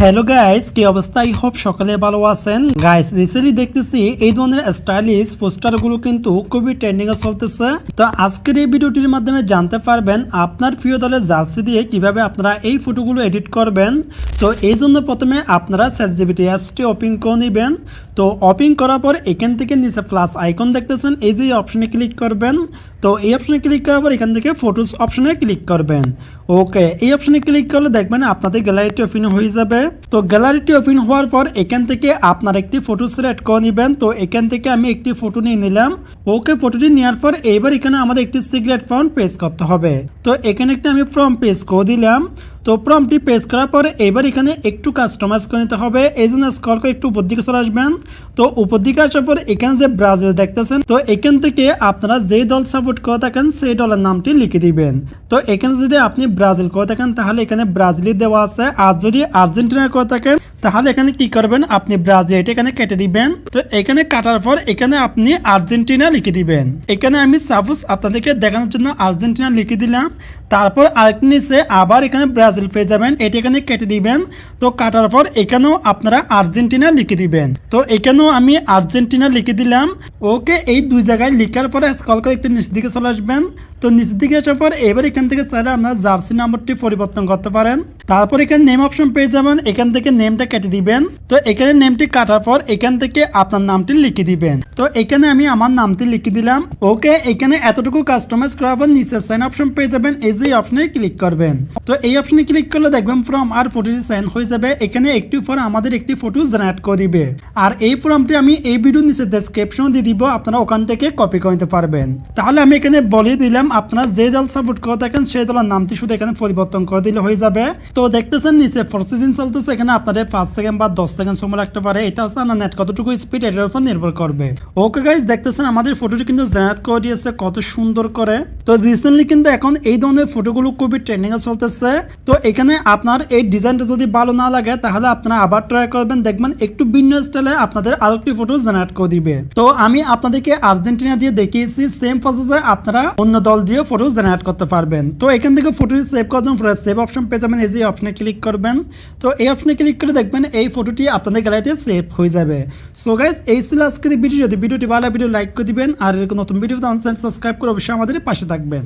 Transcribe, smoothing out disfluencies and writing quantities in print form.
Hello guys, কি অবস্থা? I hope সকালে ভালো আছেন। গাইস, রিসেন্টলি দেখতেছি এই ধরনের স্টাইলিশ পোস্টারগুলো কিন্তু খুবই ট্রেন্ডিং এ চলতেছে। তো আজকের এই ভিডিওটির মাধ্যমে জানতে পারবেন আপনার প্রিয় দলের জার্সি দিয়ে কিভাবে আপনারা এই ফটোগুলো এডিট করবেন। তো এই জন্য প্রথমে আপনারা ChatGPT অ্যাপসটি ওপেন করে নেবেন। তো ওপেন করার পর এখান থেকে নিচে প্লাস আইকন দেখতেছেন, এই যে অপশনে ক্লিক করবেন। তো এই অপশনে ক্লিক করার পর এখান থেকে ফটোস অপশনে ক্লিক করবেন। ওকে, এই অপশনে ক্লিক করলে দেখবেন আপনাদের গ্যালারিটি ওপেন হয়ে যাবে। তো গ্যালারিটি ওপেন হওয়ার পর এখান থেকে আপনার একটি ফটো সিলেক্ট করে নেবেন। তো এখান থেকে আমি একটি ফটো নিয়ে নিলাম। ওকে, ফটোটি নেওয়ার পর এবার এখানে আমাদের একটি সিক্রেট ফন্ট পেস্ট করতে হবে। তো এখানে একটা আমি ফর্ম পেস্ট করে দিলাম। তো ফর্মটি পেস্ট করার পরে এবার এখানে একটু কাস্টমাইজ করে নিতে হবে। এই জন্য স্ক্রল করে একটু উপর দিকে চলে আসবেন। তো উপর দিকে আসার পর এখানে যে ব্রাজিল দেখতেছেন, তো এখান থেকে আপনারা যেই দল সাপোর্ট করে থাকেন সেই দলের নামটি লিখে দিবেন। তো এখানে যদি আপনি ব্রাজিল করে থাকেন তাহলে এখানে ব্রাজিলই দেওয়া আছে, আর যদি আর্জেন্টিনা করে থাকেন তাহলে এখানে কি করবেন, আপনি ব্রাজিল এটা এখানে কেটে দিবেন। তো এখানে কাটার পর এখানে আপনি আর্জেন্টিনা লিখে দিবেন। এখানে আমি সাপোজ আপনাদেরকে দেখানোর জন্য আর্জেন্টিনা লিখে দিলাম। তারপর আরেকটি নিচে আবার এখানে ব্রাজিল পেয়ে যাবেন, এটা এখানে কেটে দিবেন। তো কাটার পর এখানেও আপনারা আর্জেন্টিনা লিখে দিবেন। তো এখানেও আমি আর্জেন্টিনা লিখে দিলাম। ওকে, এই দুই জায়গায় লিখার পরে স্ক্রল করে একটু নিচের দিকে চলে আসবেন। তো নিচের দিকে আসার পর এবার এখান থেকে চাইলে আপনারা জার্সি নাম্বারটি পরিবর্তন করতে পারেন। তারপর এখানে নেম অপশন পেয়ে যাবেন, এখান থেকে নেমটা কেটে দিবেন। তো এখানে নেমটি কাটার পর এখান থেকে আপনার নামটি লিখে দিবেন। তো এখানে আমি আমার নামটি লিখে দিলাম। ওকে, এখানে এতটুকু কাস্টমাইজ করার পর নিচে সাইন অপশন পেয়ে যাবেন, এই যে অপশনে ক্লিক করবেন। তো এই অপশনে ক্লিক করলে দেখবেন ফর্ম আর ফটোটি সাইন হয়ে যাবে। এখানে একটি পর আমাদের একটি ফটো জেনারেট করে দিবে। আর এই ফর্মটি আমি এই ভিডিও নিচে ডেসক্রিপশন দিয়ে দিব, আপনারা ওখান থেকে কপি করে নিতে পারবেন। তাহলে আমি এখানে বলে দিলাম আপনারা যে দল সাপোর্ট করে থাকেন সেই দলের নামটি শুধু এখানে পরিবর্তন করে দিলে হয়ে যাবে। তো দেখতেছেন নিচে প্রসেসিং চলতেছে, এখানে আপনাদের 5 সেকেন্ড বা 10 সেকেন্ড সময় লাগতে পারে। এটা হচ্ছে আপনার নেট কতটুকু স্পিড এটার উপর নির্ভর করবে। ওকে গাইস, দেখতেছেন আমাদের ফটোটি কিন্তু জেনারেট করে দিয়েছে কত সুন্দর করে। তো রিসেন্টলি কিন্তু এখন এই ধরনের ফটোগুলো খুবই ট্রেন্ডিং এ চলতেছে। তো এখানে আপনার এই ডিজাইনটা যদি ভালো না লাগে তাহলে আপনারা আবার ট্রাই করবেন, দেখবেন একটু ভিন্ন স্টাইলে আপনাদের আরেকটি ফটো জেনারেট করে দিবে। তো আমি আপনাদেরকে আর্জেন্টিনা দিয়ে দেখিয়েছি, সেম প্রসেসে আপনারা অন্য দল দিয়ে ফটো জেনারেট করতে পারবেন। তো এখান থেকে ফটোটি সেভ করবেন, সেভ অপশন পেয়ে যাবেন, এই যে অপশনে ক্লিক করবেন। তো এই অপশনে ক্লিক করে দেখবেন এই ফটোটি আপনাদের গ্যালারিতে সেভ হয়ে যাবে। সো গাইস, এই ছিল আজকের ভিডিও। যদি ভিডিওটি ভালো ভিডিও লাইক করে দিবেন, আর এরকম নতুন ভিডিও সাবস্ক্রাইব করে অবশ্যই আমাদের পাশে থাকবেন।